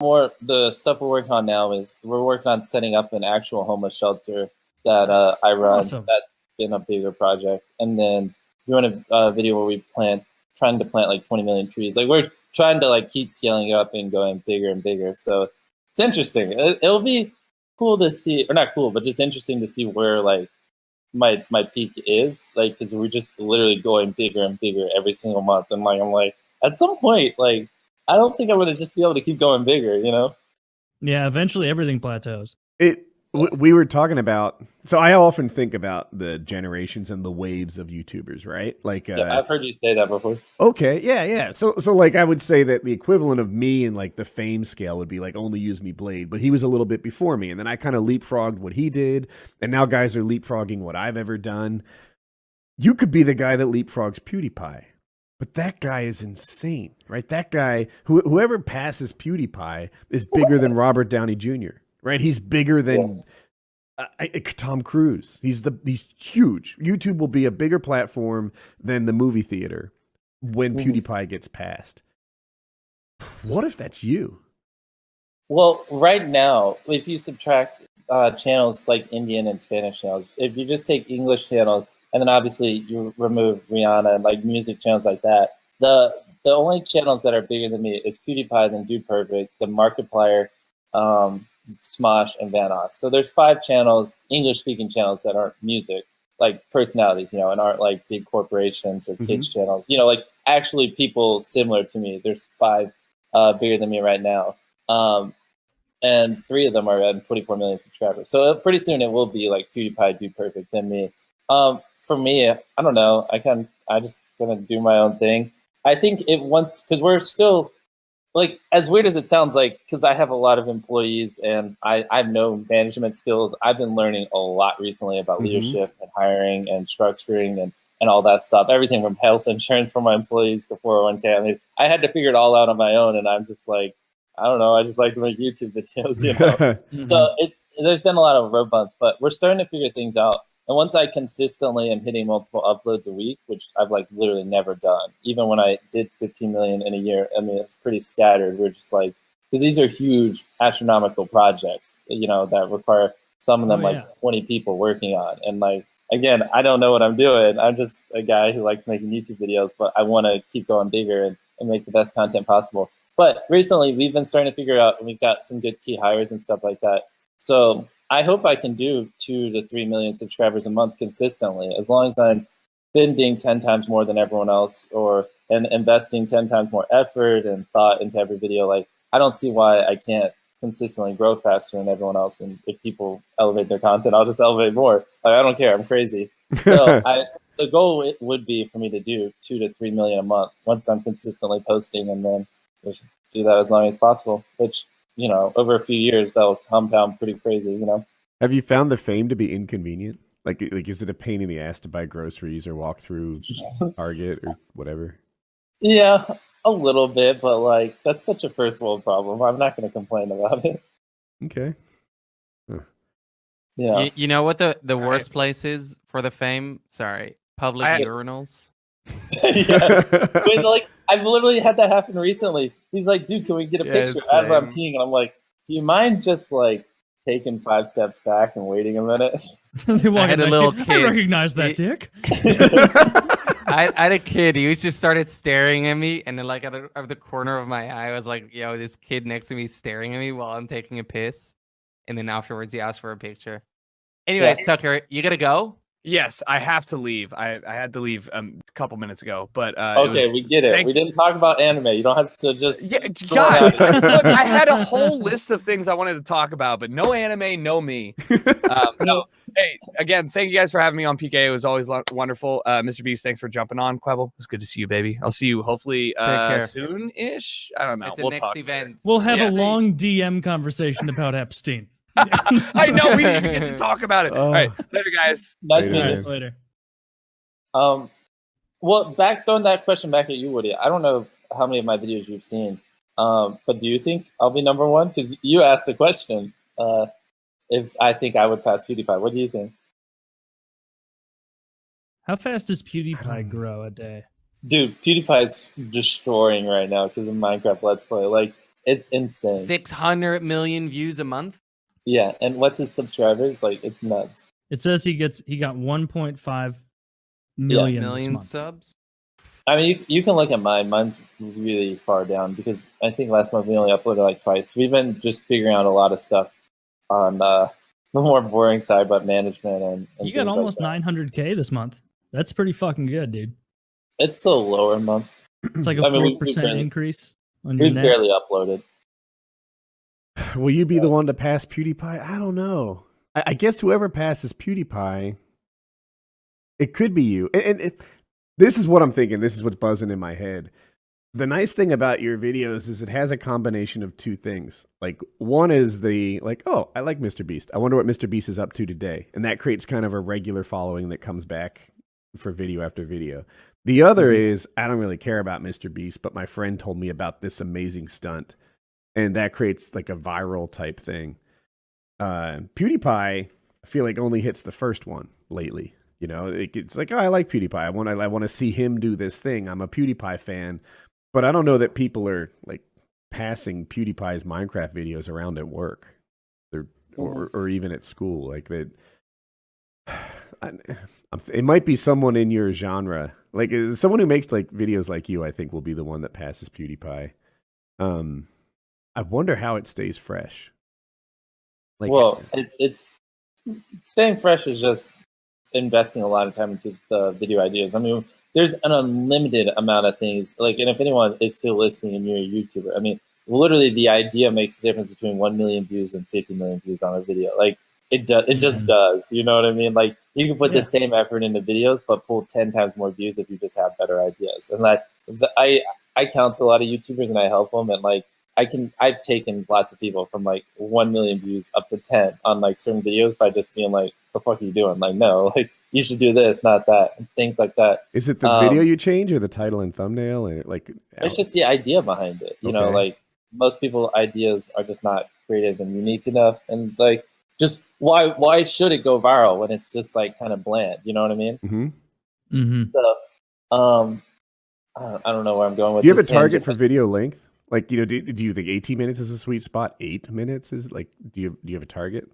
more the stuff we're working on now is we're working on setting up an actual homeless shelter that I run. Awesome. That's been a bigger project, and then doing a video where we trying to plant like 20 million trees. Like we're trying to like keep scaling up and going bigger and bigger. So it's interesting. It'll be cool to see, or not cool, but just interesting to see where like my peak is, like, because we're just literally going bigger and bigger every single month. And like I'm like, at some point, like I don't think I'm gonna just be able to keep going bigger, you know? Yeah, eventually everything plateaus. We were talking about, so I often think about the generations and the waves of YouTubers, right? Like, yeah, I've heard you say that before. Okay, yeah. So like I would say that the equivalent of me in like the fame scale would be like Only Use Me Blade, but he was a little bit before me, and then I kind of leapfrogged what he did, and now guys are leapfrogging what I've ever done. You could be the guy that leapfrogs PewDiePie, but that guy is insane, right? That guy, whoever passes PewDiePie, is bigger than Robert Downey Jr., right? He's bigger than Tom Cruise. He's huge. YouTube will be a bigger platform than the movie theater when PewDiePie gets passed. What if that's you? Well, right now, if you subtract channels like Indian and Spanish channels, if you just take English channels, and then obviously you remove Rihanna and like music channels like that, the only channels that are bigger than me is PewDiePie, then Dude Perfect, the Markiplier, Smosh, and Vanoss. So there's 5 channels, English-speaking channels, that aren't music, like personalities, you know, and aren't like big corporations or kids channels. You know, like actually people similar to me. There's 5 bigger than me right now. And 3 of them are at 24 million subscribers. So pretty soon it will be like PewDiePie, Dude Perfect, then me. For me, I don't know. I just gonna do my own thing. I think because we're still, like, as weird as it sounds, like, because I have a lot of employees and I have no management skills. I've been learning a lot recently about leadership and hiring and structuring and all that stuff. Everything from health insurance for my employees to 401k. I mean, I had to figure it all out on my own, and I'm just like, I don't know. I just like to make YouTube videos, you know. So there's been a lot of road bumps, but we're starting to figure things out. And once I consistently am hitting multiple uploads a week, which I've like literally never done, even when I did 15 million in a year, I mean, it's pretty scattered. We're just like, because these are huge astronomical projects, you know, that require some of them 20 people working on. And like, again, I don't know what I'm doing. I'm just a guy who likes making YouTube videos, but I want to keep going bigger and make the best content possible. But recently we've been starting to figure out, and we've got some good key hires and stuff like that. So I hope I can do 2 to 3 million subscribers a month consistently, as long as I'm spending 10 times more than everyone else, and investing 10 times more effort and thought into every video. Like, I don't see why I can't consistently grow faster than everyone else. And if people elevate their content, I'll just elevate more. Like, I don't care. I'm crazy. So the goal would be for me to do 2 to 3 million a month once I'm consistently posting, and then just do that as long as possible, which, you know, over a few years, that'll compound pretty crazy, you know? Have you found the fame to be inconvenient? Like, is it a pain in the ass to buy groceries or walk through Target or whatever? Yeah, a little bit, but like, that's such a first world problem. I'm not going to complain about it. Okay. Huh. Yeah. You know what the worst place is for the fame? Sorry. Public urinals. Yes. When, like, I've literally had that happen recently. He's like, dude, can we get a picture as I'm peeing? And I'm like, do you mind just like taking 5 steps back and waiting a minute? I had a little kid. I recognize that dick. I had a kid. He just started staring at me, and then like out of the corner of my eye, I was like, yo, this kid next to me is staring at me while I'm taking a piss. And then afterwards, he asked for a picture. Anyway, Tucker, you gotta go? Yes, I have to leave. I had to leave a couple minutes ago, but okay, we get it. We didn't talk about anime. You don't have to just. Yeah, God, look, I had a whole list of things I wanted to talk about, but no anime, no me. No. Hey, again, thank you guys for having me on PK. It was always wonderful. MrBeast, thanks for jumping on. Quebble, it's good to see you, baby. I'll see you hopefully soon-ish. I don't know. We'll talk. We'll have a long DM conversation about Epstein. I know, we didn't even get to talk about it. All right, later, guys. Nice meeting you. Later. Well, throwing that question back at you, Woody. I don't know how many of my videos you've seen, but do you think I'll be #1? Because you asked the question. If I think I would pass PewDiePie, what do you think? How fast does PewDiePie grow a day? Dude, PewDiePie's destroying right now because of Minecraft Let's Play. Like, It's insane. 600 million views a month. Yeah, and what's his subscribers? Like, it's nuts. It says he got 1.5 million this month. Subs. I mean, you can look at mine. Mine's really far down because I think last month we only uploaded like twice. We've been just figuring out a lot of stuff on the more boring side, but management and You got things almost like 900K this month. That's pretty fucking good, dude. It's still a lower month. It's like a I mean, 4% increase on your We've net. barely uploaded. Will you be the one to pass PewDiePie? I don't know. I guess whoever passes PewDiePie, it could be you. And this is what I'm thinking. This is what's buzzing in my head. The nice thing about your videos is it has a combination of two things. Like, one is oh, I like MrBeast. I wonder what MrBeast is up to today. And that creates kind of a regular following that comes back for video after video. The other is, I don't really care about MrBeast, but my friend told me about this amazing stunt. And that creates like a viral type thing. PewDiePie, I feel like only hits the first one lately. You know, it's like, oh, I like PewDiePie. I want to see him do this thing. I'm a PewDiePie fan. But I don't know that people are like passing PewDiePie's Minecraft videos around at work, or even at school. Like that, it might be someone in your genre, like someone who makes like videos like you. I think will be the one that passes PewDiePie. I wonder how it stays fresh. Like, well, it's staying fresh is just investing a lot of time into the video ideas. I mean, there's an unlimited amount of things. Like, and if anyone is still listening and you're a YouTuber, I mean, literally the idea makes the difference between 1 million views and 50 million views on a video. Like, it just does. You know what I mean? Like, you can put the same effort into videos, but pull 10 times more views if you just have better ideas. And like, I counsel a lot of YouTubers and I help them, and like, I've taken lots of people from like 1 million views up to 10 on like certain videos by just being like, the fuck are you doing? Like, no, like, you should do this, not that, and things like that. Is it the video you change or the title and thumbnail? And like, it's just the idea behind it. You know, like most people ideas are just not creative and unique enough. And like, just why should it go viral when it's just like kind of bland? You know what I mean? Mm-hmm. Mm-hmm. So, I don't know where I'm going with this. Do you have this a target tangent, for video length? Like, you know, do you think 18 minutes is a sweet spot? 8 minutes is like, do you have a target?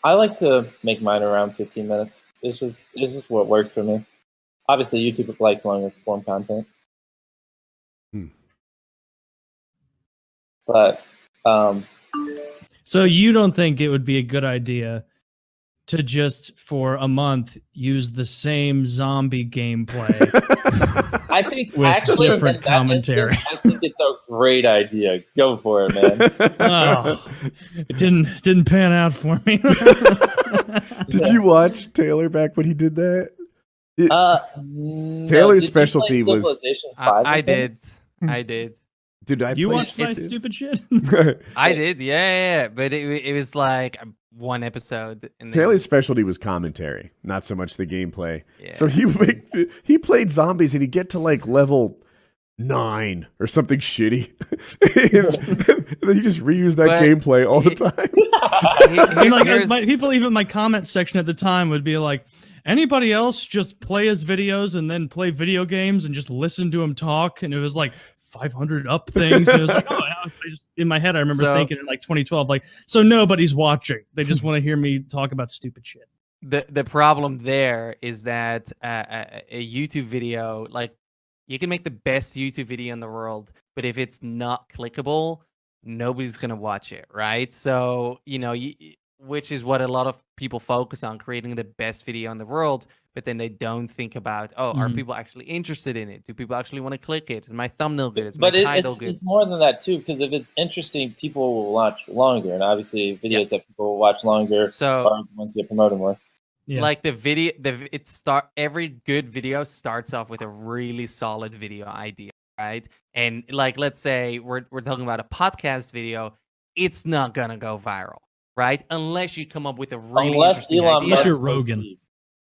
I like to make mine around 15 minutes. It's just what works for me. Obviously, YouTube likes longer form content. But so you don't think it would be a good idea to just for a month use the same zombie gameplay? I think with actually different commentary. I think it's a great idea. Go for it, man. Oh, it didn't pan out for me. Did you watch Taylor back when he did that? No. Taylor's Did specialty you play was. Civilization 5 I with him? did. I did. Did I? You play watched my stupid? stupid shit? I did. Yeah. But it was like one episode. And Taylor's specialty was commentary, not so much the gameplay. Yeah. So he played zombies and he'd get to like level 9 or something shitty. And then he just reused that gameplay all the time. And like people, even my comment section at the time would be like, anybody else just play his videos and then play video games and just listen to him talk? And it was like 500 up things. And it was like, oh, in my head, I remember thinking in like 2012, like, so nobody's watching. They just want to hear me talk about stupid shit. The problem there is that a YouTube video, like, you can make the best YouTube video in the world, but if it's not clickable, nobody's going to watch it, right? So, you know, which is what a lot of people focus on, creating the best video in the world, but then they don't think about, are people actually interested in it? Do people actually want to click it? Is my thumbnail good? Is my title good? It's more than that too, because if it's interesting, people will watch longer, and obviously videos that people will watch longer are ones that get promoted more. Yeah. Like every good video starts off with a really solid video idea, right? And like, let's say we're talking about a podcast video, it's not gonna go viral, right? Unless you come up with a really interesting idea. Unless you're Rogan.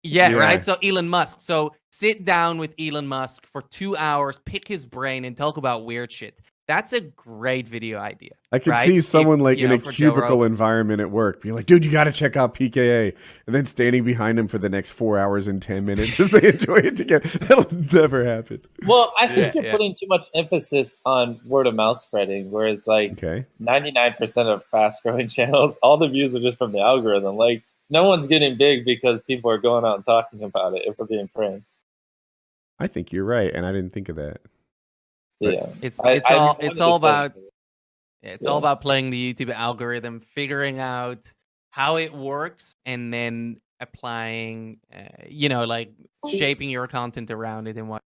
Yeah, right? So Elon Musk. So sit down with Elon Musk for 2 hours, pick his brain, and talk about weird shit. That's a great video idea. I could right? see someone If, like you in know, a for Joe cubicle Rogan. environment at work being like, dude, you got to check out PKA. And then standing behind him for the next 4 hours and 10 minutes as they enjoy it together. That'll never happen. Well, I think Yeah, you're putting too much emphasis on word of mouth spreading, whereas like Okay. 99% of fast growing channels, all the views are just from the algorithm. Like no one's getting big because people are going out and talking about it if we're being frank. I think you're right. And I didn't think of that. But Yeah. It's I all wanted it's to all say- about it's all Yeah. about playing the YouTube algorithm, figuring out how it works, and then applying, you know, like shaping your content around it and what